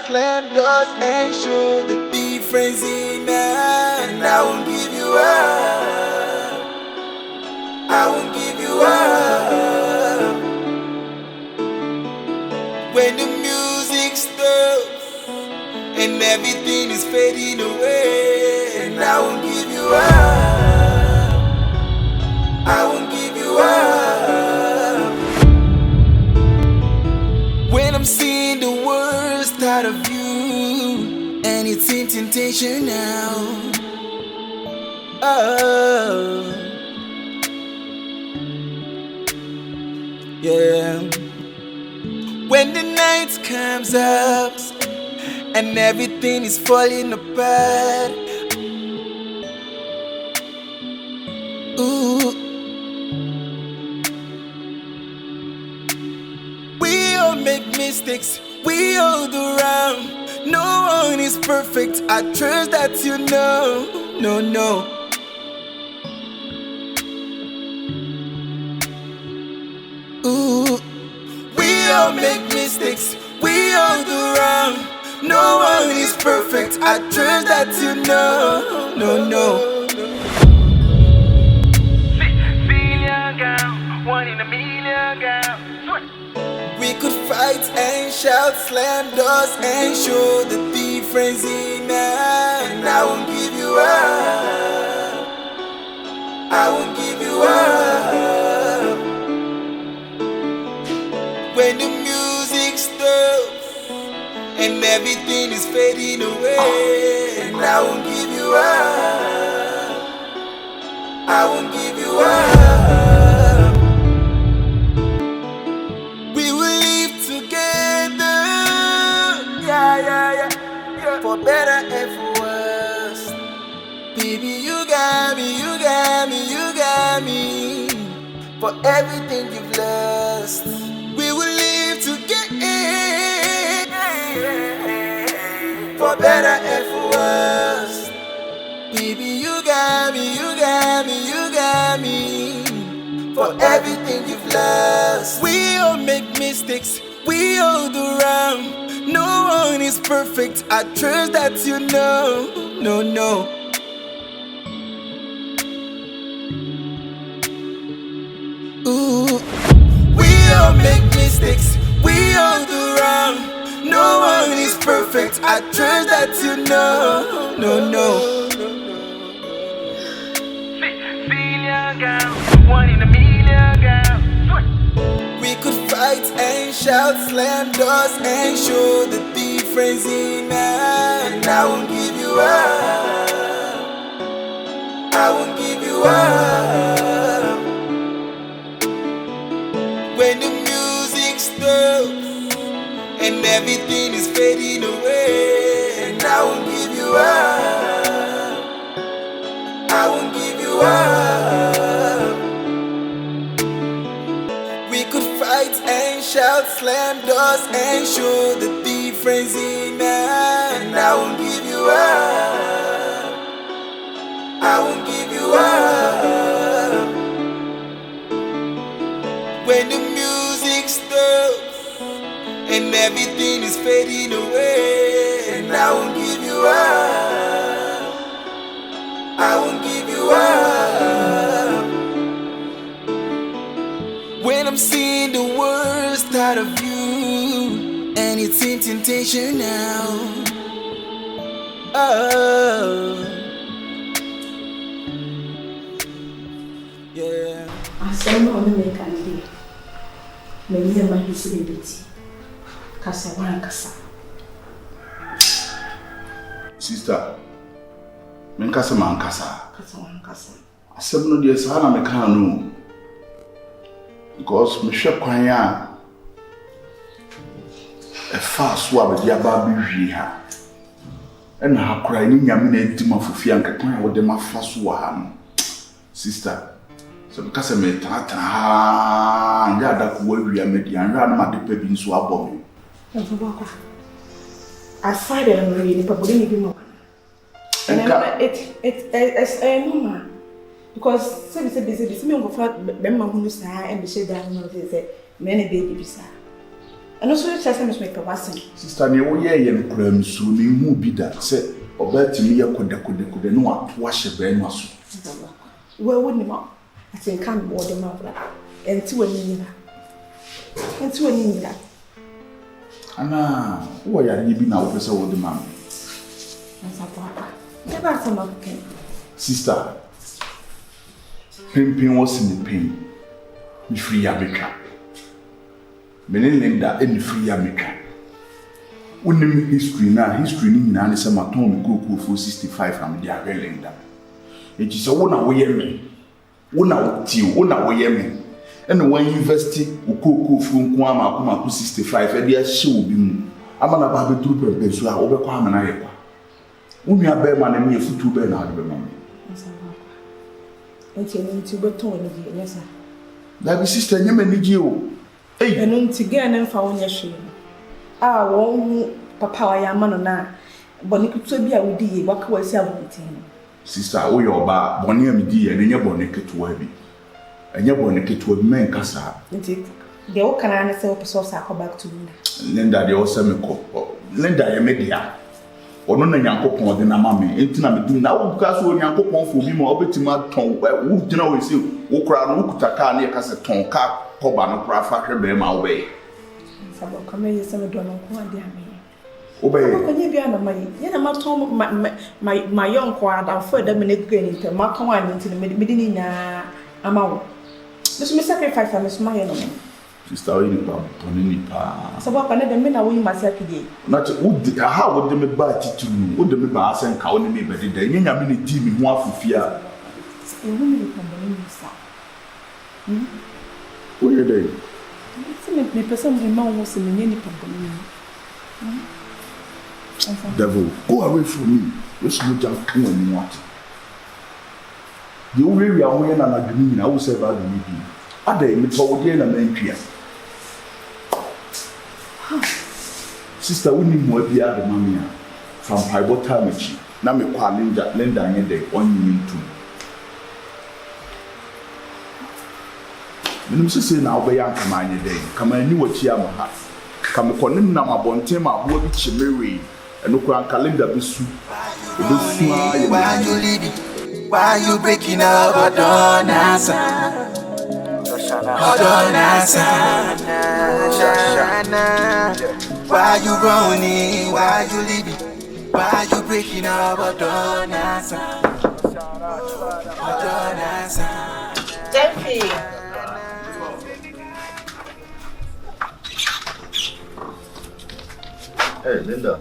slam doors and show the difference in us. And I won't give you up. I won't give you up. When the music stops and everything is fading away, and I won't give you up. I won't give you up. When I'm seeing the worst out of you, and it's in temptation now. Oh, yeah. When the night comes up and everything is falling apart, ooh, we all make mistakes, we all do wrong. No one is perfect, I trust that you know. No, no. Ooh, we all make mistakes, we all do wrong. No one is perfect, I trust that you know. No, no. Million girl, 1 in a million girl. We could fight and shout, slam doors and show the difference in us. And I won't give you up. I won't give you up. When the music stops and everything is fading away, and I won't give you up. I won't give you up. We will live together, yeah, yeah, yeah, yeah. For better and for worse. Baby, you got me, you got me, you got me. For everything you've lost, we will live together. For better and for worse. Baby, you got me, you got me, you got me. For everything you've lost. We all make mistakes, we all do wrong. No one is perfect, I trust that you know. No, no. Ooh, we all make mistakes, we all do wrong. No one is perfect, I trust that you know. No, no. Million girl, 1 in a million girl. We could fight and shout, slam doors and show the difference in us. And I won't give you up. I won't give you up. When the music stops and everything is fading away, and I won't give you up. I won't give you up. We could fight and shout, slam doors and show the difference in us. And I won't give you up. I won't give you up. When the music stops and everything is fading away, and I won't give you up. I won't give you up. When I'm seeing the worst out of you, and it's in temptation now. Oh, yeah. I saw no one make an idea. Maybe a man is in it. Casa one casa. Sister, men kasa man kasa. Casa one casa. Asem no dey sa na me kan no. Because me hwe kwan a e fa so a be dia ba bi hwi ha. E na hakora ni nyame na enti mafofi anka kwan a wo de mafa so wa ha no. Sister, so me kasa me tata ha nya da ko wa wi amedi anwa na ma de pa bi nso abo me. Aside and really, but believe me, it's normal. Because some say this me go for them who say and be say that no say many baby bisa. And also, you say, Miss Maker, sister, near ye and cram soon, you will be that, said, or bet me a could no wash a brain muscle. Well, wouldn't you? I think can't board them up and two and and two and that. Anna, why are you being out with the man? Never some of them. Sister, Pimpin was in the pain. Me free America. Many Linda any free America. When history in an is a maton go for 65 from the other Linda. It is a one away me. One out to one away me. And when university uko from Kwama Kuma 65, and the show be moon. I'm an about the trooper pencil over Kwama and Ayapa. Umi a bear man and me a foot to bear now, remember. And you need to go to yes, sir. Like sister, you may need you. Hey, and to get an found your shame. Ah, won't papa, I am man now. But you could be a would be what was your sister, oh, your bar, Bonnie and me, and your bonnet to heavy. And your bonnet to a man cassa. Indeed, the old can answer a source I come back to me. Linda, the old semi-cop. Linda, a media. Or no young couple than a mammy, ain't I do now because when young couple for him or betting my tongue, who do know is you, who cry, who could a car near Cassa tongue, car, Cobano, Craft, bear my way. Some come here, some don't know who I dear me. Obey. When you be on my, yet I'm not told my young quad, I'll further minute going into my command into the beginning. I'm out. This may sacrifice I miss my enemy. Sister, so what can the men away myself today? Not how would they buy it to you? Would they buy and count me, but they ain't a minute team one for fear. Where are they? Me person the man was in any company. Devil, go away from me. Let's not jump to any water. The only way I went and I didn't know was about the meeting. I didn't told you and I meant sister, we need more the other mammy from private time. Now, me call Linda and they 1 minute too. When you say now, be young, come on, day. Come on, you what you have. Come on, him now, my bon tema, who will be and look around calendar be soup. Why you leaving? Why you breaking up? Hold on, answer. Hold on, answer. Why you running? Why you leaving? Why you breaking up? Hold on, answer. Hold on, answer. Debbie. Hey, Linda.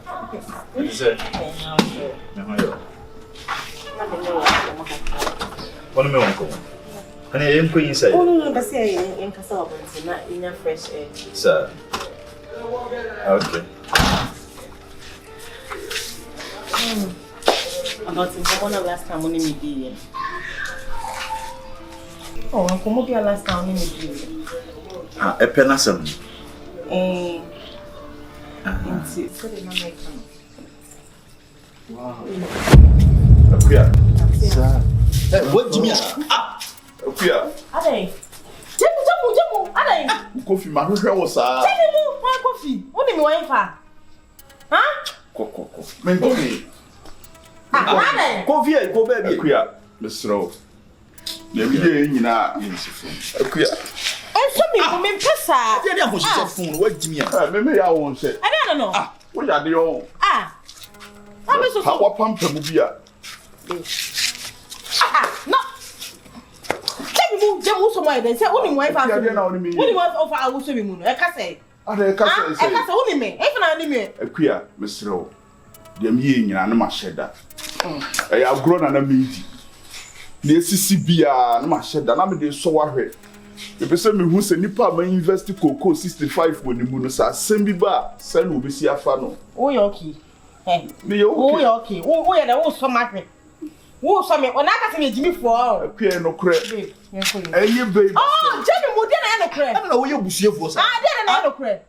What is it? How are you? What do you want? Honey, I'm going inside. Oh, no, but say in Castle, not in a fresh air. Sir. Okay. About the one of last time only me. Oh, I'm going to be last time only me. A penasum. Wow. What do you mean? Coffee, my hair was coffee. What do you want for? Huh? Coffee, go baby. Mr. Rowe. You know, and some people may pass. I didn't know she phone. What do you mean? Maybe I won't say. I don't know. What are they all? I'm so how pump a movie? No. Let me move them somewhere. They say only one for only one offer. I will show you. I can't say. I can't say only me. Even I me. A queer, Mr. Rowe. The me in an shed that. I have grown an amazing. The CCB, no, my shed that I'm so worried. If you say me who say nipa ma invest cocoa 65 when you moon sa send be ba send will be see a fan. Oh, you okay? Me okay. Oh, okay. Oh, yeah, that was so much. Oh, so me when I got me Jimmy for. Queer no credit. Hey, you baby. Oh, Jimmy, what did I credit? I don't know what you bush for. I didn't know credit.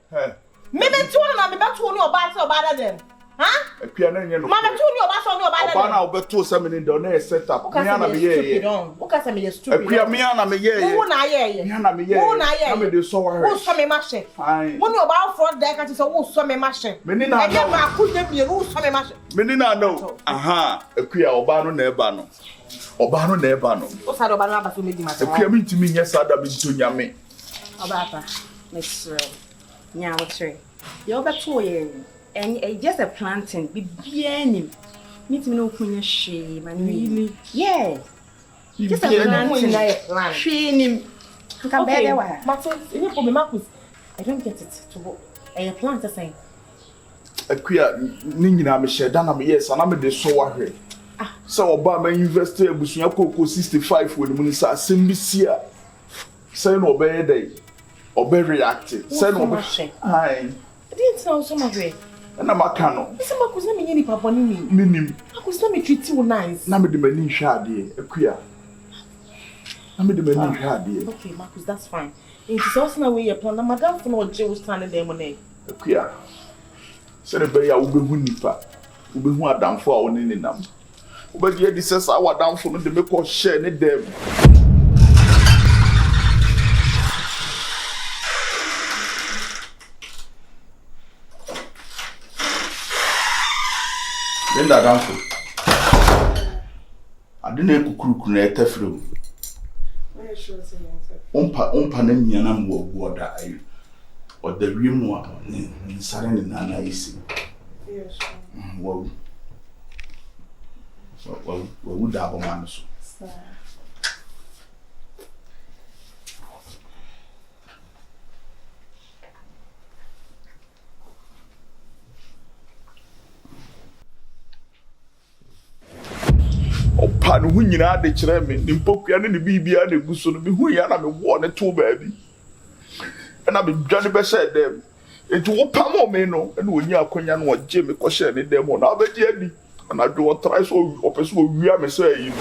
Maybe 2 and I'm about to know about so bad than. Huh? Akua na nye no. Mama tu ni oba so ni oba Oba na obeto se me ni do na set up. Me na me ye. Who can say me stupid? Akua me na me ye. Who na ye? Me na me ye. Who na ye? Na me de so wa. Who so me mashe? Fine. Who ni oba front there can say who so me mashe? Me ni na. E dey ba ku dey bi who so me mashe? Me ni na no. Aha, akua oba no na eba no. Oba no na eba no. O sa do oba no aba so me di ma. Akua me ntimi nye sada me nto nyame. Oba apa. Let's nya what say. You oba to ye. And just a planting be bianim. Meet me no kunya she man really. Yeah. Just a planting. Training. Come back there wa. But any problem Marcus. I don't get it. To what? A plant the same. Akua ni nyina me sheda na me yes na me de so wa hwe. So oba ma investor abusua koko 65 we mu sa sembisia. Say no be dey. Obe react. Say no be. Ai. Didn't know so much. Na maka no. Ese Marcus na me nyini papa ni mi. Minim. Marcus na me treat you nice. Na me de mani hwe ade akua. Na me de mani hwe ade. Okay, Marcus, that's fine. It is also na way your plan. Na madam for no je was standing there money. Akua. Say the be ya wo be hu nipa. Wo be hu adamfo a woni ni nam. Wo be di say sa wa adamfo no de me ko share ne dem. Linda Danfo. Adina ekukuruku na etafre o. Ompa na nya na mwo oda ayi. Oda wiemu a ni nsare ni na na isi. Yes. Wo da bo man so. Opa no hu nyina de kire me ni mpokua ne bibia na guso no me hu ya na me wo ne to baabi na me dwane be hye dem enti wo pam me no na onyi akonya no oje me ko hye ne dem na obeje adi na do try so opeso owia me say yi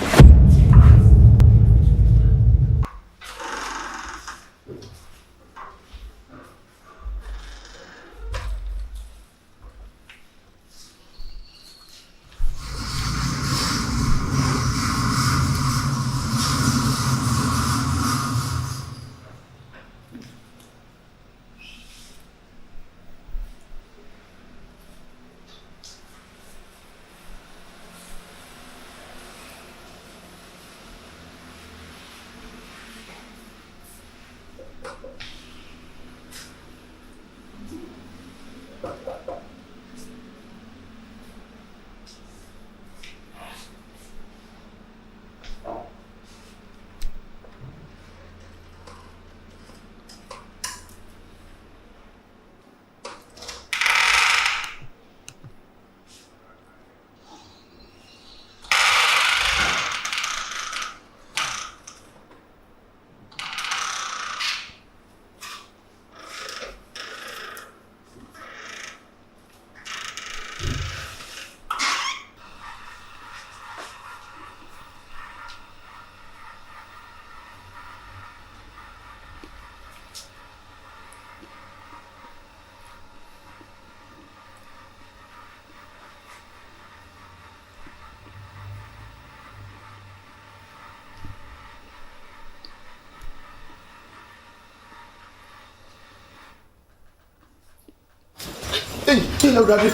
Hey, no, Daddy.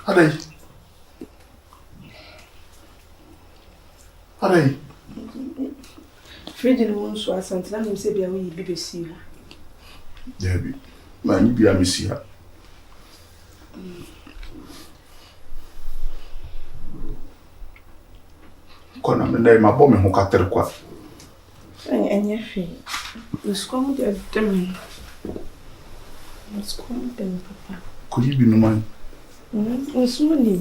Adai. Fridge no one so asante na me say bia we BBC ha. Debi. Ma ni bia me si ha. Kona me na ma bo me ho katere kwa. Enye fi. Us come de dem. Us come dem papa. Ko yi bi no man. Us money.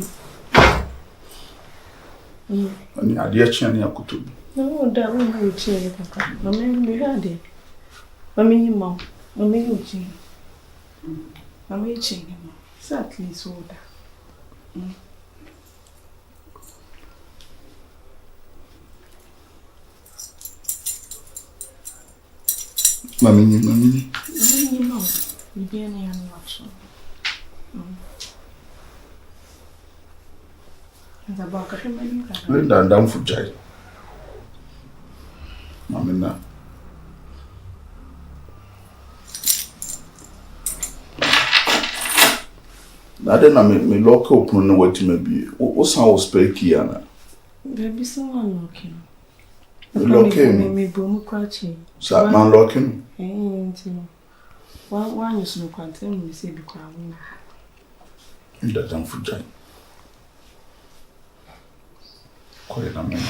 Ani ade chia ne akoto. No, da we no chi papa. Mama me hade. Mama yi ma. Mama yi chi. Mama yi chi ma. Exactly so da. Mami. No, you be any watching. The back of him. Linda down for Jai. Mamina. Na de na me lock open no what me be. O sound spare key ana. There be someone looking. Locking. Me boom crouching. So man locking. One is no quantum, we say because Linda down for Jai. Call it a moment.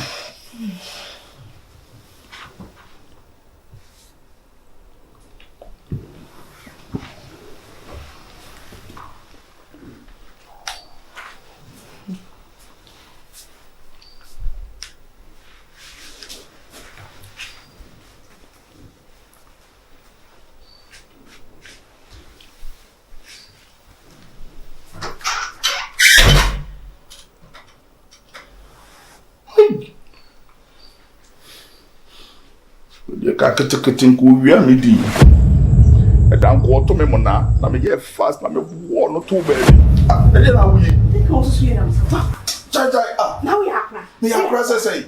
Kakete nko wia me di e dan ko to me mo na me get fast na me wo no to baby e dey na we think also see am so jai now we are me ya crash say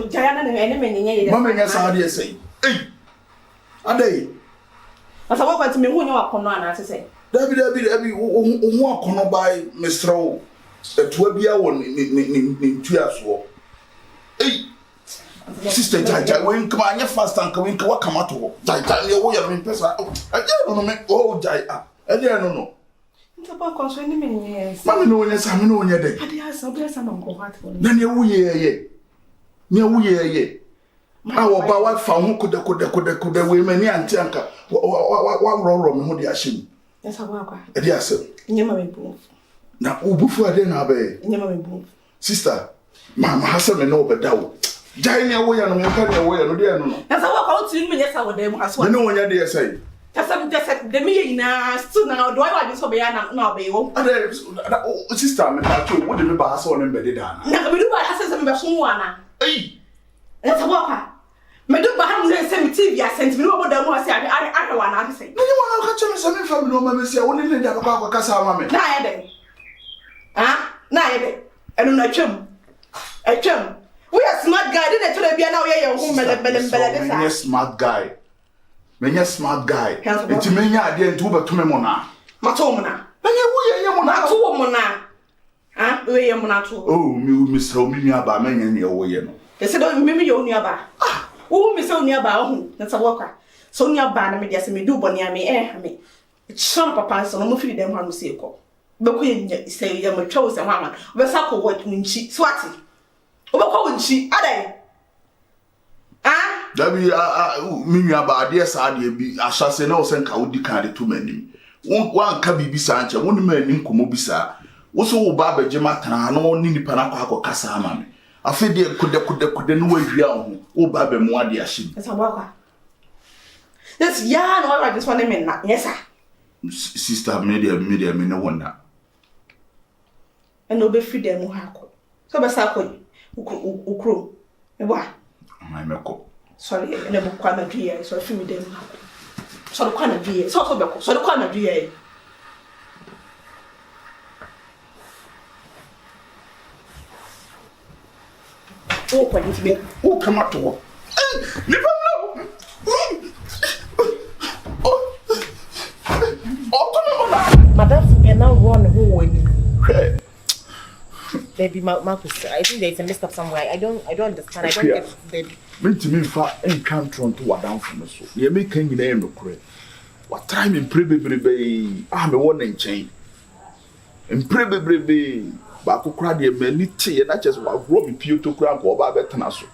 jaya na ene me nyenye mama nya sa dey say adai asa wo kwati me hu nya wakono ana say dabi hu akono bai mestro etua bia wo ni tuaso sister Jai, when come on, fast and come in, what come out to Jai, you are in person. I don't know, oh, Jai, I don't know. It's about concerning me, yes. Mammy, no, yes, I'm no, yet. I did have some bless and uncle heart for me. Then you, ye. I will buy what found who could the women and Tianka. One roll on who they are shame. Yes, I walk. Yes, sir. Never boom. Now, before I didn't obey. Never boom. Sister, Mamma has some no but doubt. Jai near way and carry away, no, dear, no. As I walk out to me, yes, I would them as well. No one, dear, say. Just the me still now. Do I want this obey now? Be sister, what did you pass on embedded? Now, we do buy us some one. Hey, That's a walker. Me do buy him send TV. I sent me over the more. I don't want to say. No, you want to catch me something from no mamma. Say, only in the Casa Mamma. Now, then. Ah, now, then. I don't know, a chum. We are smart guy. Didn't tell you now you're home and smart guy. Menya smart guy. It's menya idea to over to me mona. Matomona. Then you are mona to mona. Ah, we are mona too. Oh, Miss Romina by many in your way. They said, don't remember your nearby. Ah, who Miss O'Nearby? That's a walker. So near Barnum, me just me do bonia me. It's some papa, so no feed them one see. But we say you're my chosen woman. Vesako what when she swatty. Oba she ade ah dabi minwa ba ade saade bi ahase na osen ka wodi kan de to manim won ka bibi sanche won ma anim komo bisa wo so wo ba baje matana no ni nipa na kwa kasa ama me afi de kude no wahia ho wo ba ba mu ade ahye esa baka this ya no I just want to mean na yes sir sister media me no wonder and no be free dem ha ko so be sa ko ukro eba my meko sorry ene mo kwa na dua so fi mi dem ha so kwa na dua so be ko so kwa na dua o kwa ni be o come out to ni pa no Madam, you're now run who way. Baby, Marcus, I think there's a mess up somewhere. I don't understand. I don't get baby. Me to me fa encounter to what down from so. You make king in the correct. What time in prebebe ah me won nchen. In prebebe ba ko kra de mani tie na just wa ro me pio to kra ko ba betena so.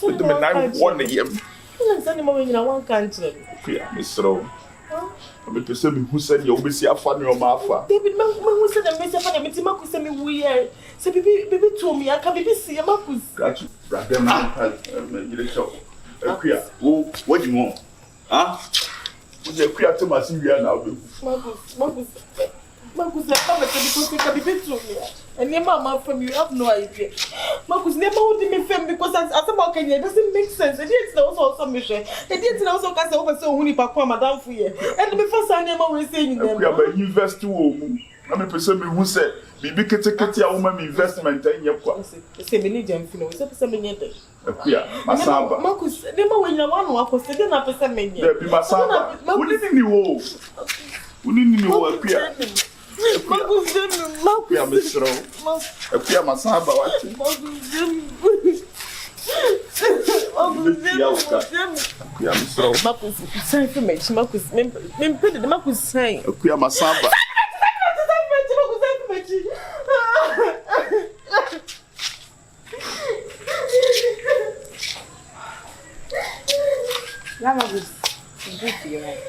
With me now one yem. You send him in one country. Yeah, Mr. I'm to say me who said you be see afa no ma afa. David, me who said the message for me Marcus say me we here. Say baby told me I can baby see Marcus. Got you. Brother man, you dey show. Akuya, what do you want? Huh? Would you create to my see now? Marcus. Marcus, I come because you can be better to me. And your mama from you have no idea. Marcus never would me fame because as about Kenya doesn't make sense. It didn't also some mission. It didn't also cast over so only Papa Madame for you. And before I never was saying them. We are invest to home. I'm a person who said, Bibi Katia woman investment in your class. Say, Million, you know, it's a million. Masaba. Marcus, never when you want to say, then I put some million. There be Masaba. Who didn't you? Who didn't you appear? Marcus, I'm a straw. Appear Masaba. Marcus, sign for me. Marcus, Marcus, sign. Appear Masaba. That was good for you, right?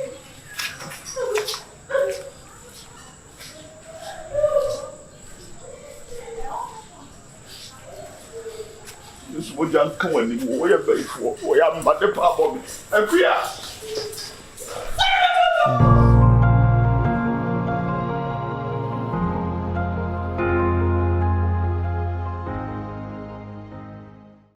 This would just come when you were very for. We are but the problem. And we are.